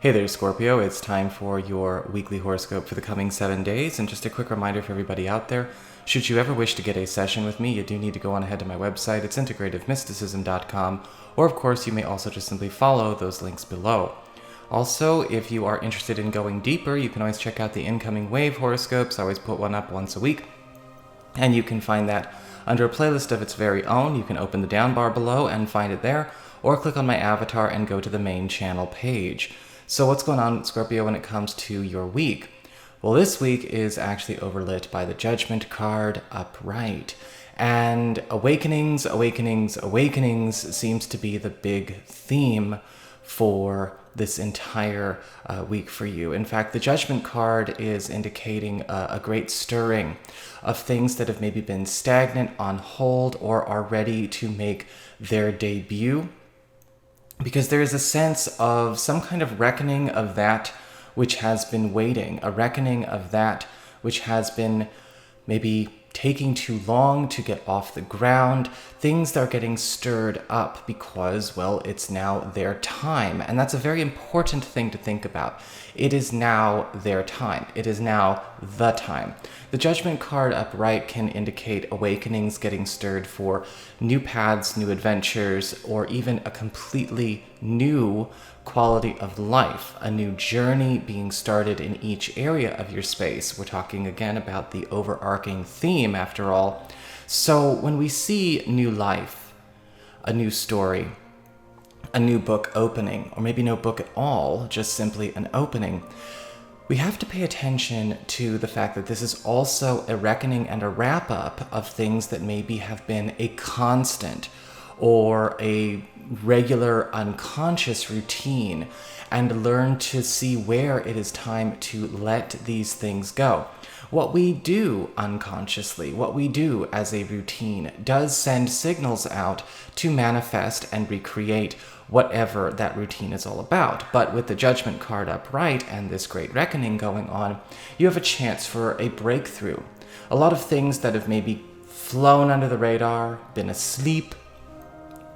Hey there, Scorpio. It's time for your weekly horoscope for the coming 7 days. And just a quick reminder for everybody out there, should you ever wish to get a session with me, you do need to go on ahead to my website. It's integrativemysticism.com. Or, of course, you may also just simply follow those links below. Also, if you are interested in going deeper, you can always check out the incoming wave horoscopes. I always put one up once a week. And you can find that under a playlist of its very own. You can open the down bar below and find it there, or click on my avatar and go to the main channel page. So what's going on, Scorpio, when it comes to your week? Well, this week is actually overlit by the Judgment card upright. And awakenings seems to be the big theme for this entire week for you. In fact, the Judgment card is indicating a great stirring of things that have maybe been stagnant, on hold, or are ready to make their debut. Because there is a sense of some kind of reckoning of that which has been waiting, a reckoning of that which has been maybe taking too long to get off the ground, things that are getting stirred up because, well, it's now their time. And that's a very important thing to think about. It is now their time. It is now the time. The Judgment card upright can indicate awakenings getting stirred for new paths, new adventures, or even a completely new quality of life, a new journey being started in each area of your space. We're talking again about the overarching theme after all. So when we see new life, a new story, a new book opening, or maybe no book at all, just simply an opening, we have to pay attention to the fact that this is also a reckoning and a wrap-up of things that maybe have been a constant or a regular unconscious routine, and learn to see where it is time to let these things go. What we do unconsciously, what we do as a routine, does send signals out to manifest and recreate whatever that routine is all about. But with the Judgment card upright and this great reckoning going on, you have a chance for a breakthrough. A lot of things that have maybe flown under the radar, been asleep,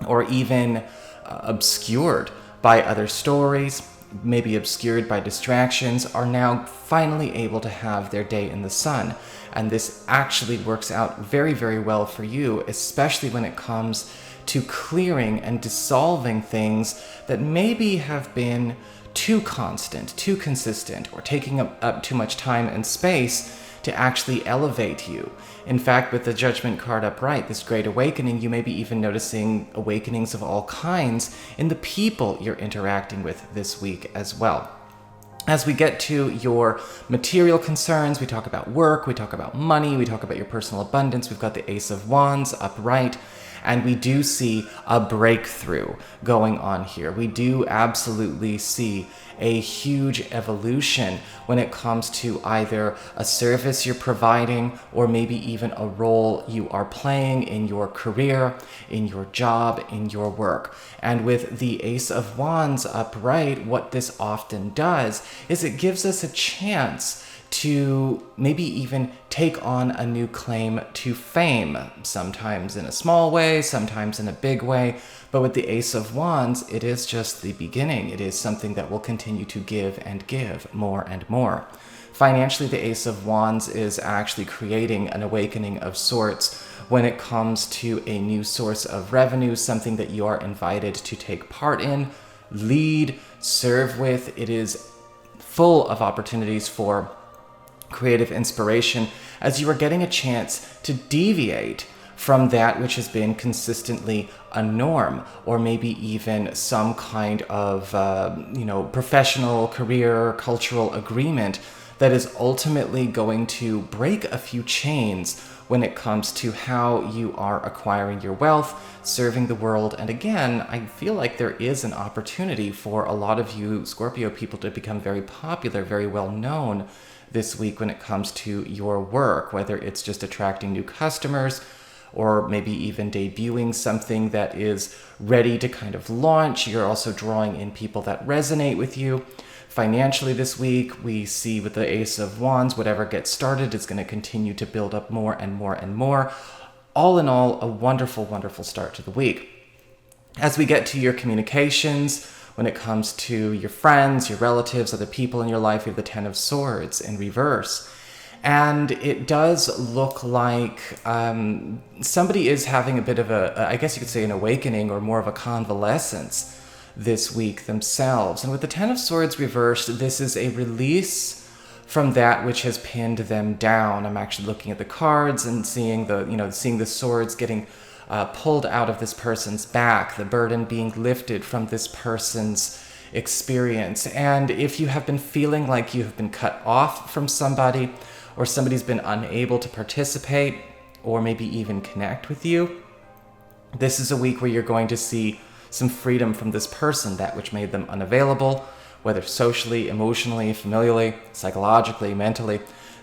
or even obscured by other stories, maybe obscured by distractions, are now finally able to have their day in the sun. And this actually works out very, very well for you, especially when it comes to clearing and dissolving things that maybe have been too constant, too consistent, or taking up too much time and space to actually elevate you. In fact, with the Judgment card upright, this great awakening, you may be even noticing awakenings of all kinds in the people you're interacting with this week as well. As we get to your material concerns, we talk about work, we talk about money, we talk about your personal abundance. We've got the Ace of Wands upright, and we do see a breakthrough going on here. We do absolutely see a huge evolution when it comes to either a service you're providing or maybe even a role you are playing in your career, in your job, in your work. And with the Ace of Wands upright, what this often does is it gives us a chance to maybe even take on a new claim to fame, sometimes in a small way, sometimes in a big way. But with the Ace of Wands, it is just the beginning. It is something that will continue to give and give more and more. Financially, the Ace of Wands is actually creating an awakening of sorts when it comes to a new source of revenue, something that you are invited to take part in, lead, serve with. It is full of opportunities for creative inspiration as you are getting a chance to deviate from that which has been consistently a norm, or maybe even some kind of professional, career, cultural agreement that is ultimately going to break a few chains when it comes to how you are acquiring your wealth, serving the world. And again, I feel like there is an opportunity for a lot of you Scorpio people to become very popular, very well known this week when it comes to your work, whether it's just attracting new customers or maybe even debuting something that is ready to kind of launch. You're also drawing in people that resonate with you. Financially this week, we see with the Ace of Wands, whatever gets started is going to continue to build up more and more and more. All in all, a wonderful, wonderful start to the week. As we get to your communications, When it comes to your friends, your relatives, other people in your life, you have the Ten of Swords in reverse. And it does look like somebody is having a bit of I guess you could say an awakening or more of a convalescence this week themselves. And with the Ten of Swords reversed, this is a release from that which has pinned them down. I'm actually looking at the cards and seeing the swords getting pulled out of this person's back, the burden being lifted from this person's experience. And if you have been feeling like you have been cut off from somebody, or somebody's been unable to participate or maybe even connect with you, this is a week where you're going to see some freedom from this person, that which made them unavailable, whether socially, emotionally, familially, psychologically, mentally.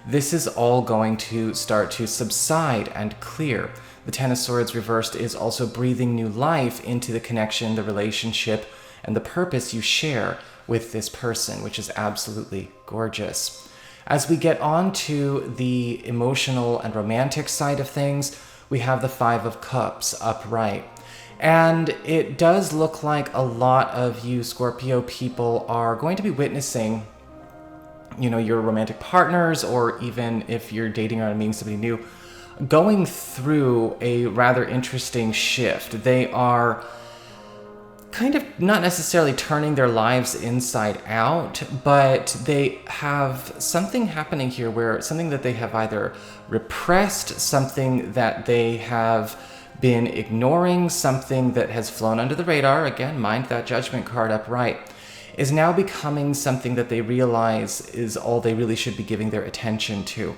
This is all going to start to subside and clear. The Ten of Swords reversed is also breathing new life into the connection, the relationship, and the purpose you share with this person, which is absolutely gorgeous. As we get on to the emotional and romantic side of things, we have the Five of Cups upright. And it does look like a lot of you Scorpio people are going to be witnessing, your romantic partners, or even if you're dating or meeting somebody new, going through a rather interesting shift. They are kind of not necessarily turning their lives inside out, but they have something happening here where something that they have either repressed, something that they have been ignoring, something that has flown under the radar, again, mind that Judgment card upright, is now becoming something that they realize is all they really should be giving their attention to.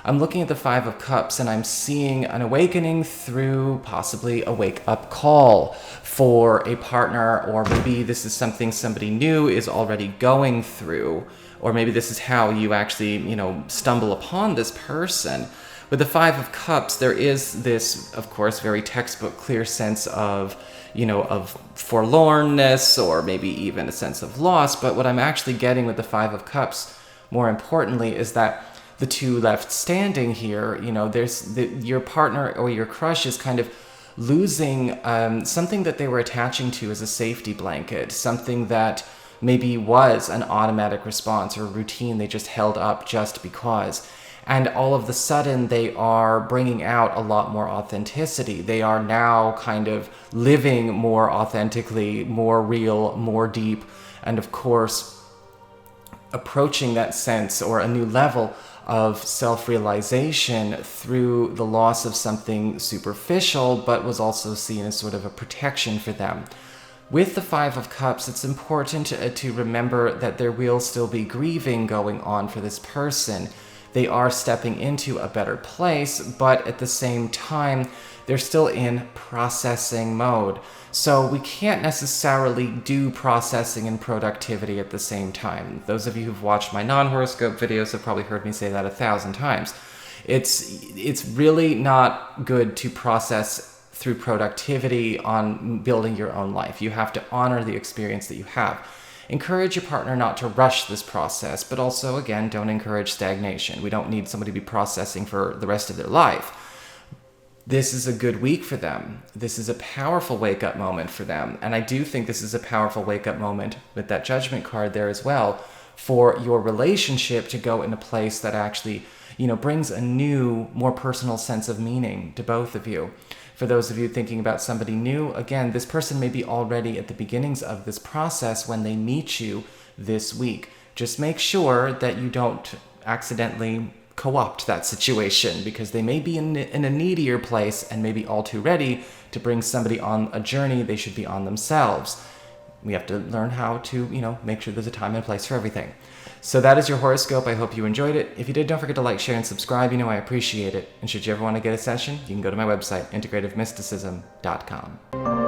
I'm looking at the Five of Cups and I'm seeing an awakening through possibly a wake-up call for a partner, or maybe this is something somebody new is already going through, or maybe this is how you actually, stumble upon this person. With the Five of Cups, there is this, of course, very textbook clear sense of, of forlornness, or maybe even a sense of loss. But what I'm actually getting with the Five of Cups, more importantly, is that the two left standing here, your partner or your crush is kind of losing something that they were attaching to as a safety blanket, something that maybe was an automatic response or routine they just held up just because. And all of a sudden, they are bringing out a lot more authenticity. They are now kind of living more authentically, more real, more deep, and of course, approaching that sense or a new level of self-realization through the loss of something superficial, but was also seen as sort of a protection for them. With the Five of Cups, it's important to remember that there will still be grieving going on for this person. They are stepping into a better place, but at the same time, they're still in processing mode. So we can't necessarily do processing and productivity at the same time. Those of you who've watched my non-horoscope videos have probably heard me say that 1,000 times. It's really not good to process through productivity on building your own life. You have to honor the experience that you have. Encourage your partner not to rush this process, but also, again, don't encourage stagnation. We don't need somebody to be processing for the rest of their life. This is a good week for them. This is a powerful wake-up moment for them. And I do think this is a powerful wake-up moment with that Judgment card there as well, for your relationship to go in a place that actually, brings a new, more personal sense of meaning to both of you. For those of you thinking about somebody new, again, this person may be already at the beginnings of this process when they meet you this week. Just make sure that you don't accidentally co-opt that situation, because they may be in a needier place and maybe all too ready to bring somebody on a journey they should be on themselves. We have to learn how to, make sure there's a time and place for everything. So that is your horoscope. I hope you enjoyed it. If you did, don't forget to like, share, and subscribe. I appreciate it. And should you ever want to get a session, you can go to my website, integrativemysticism.com.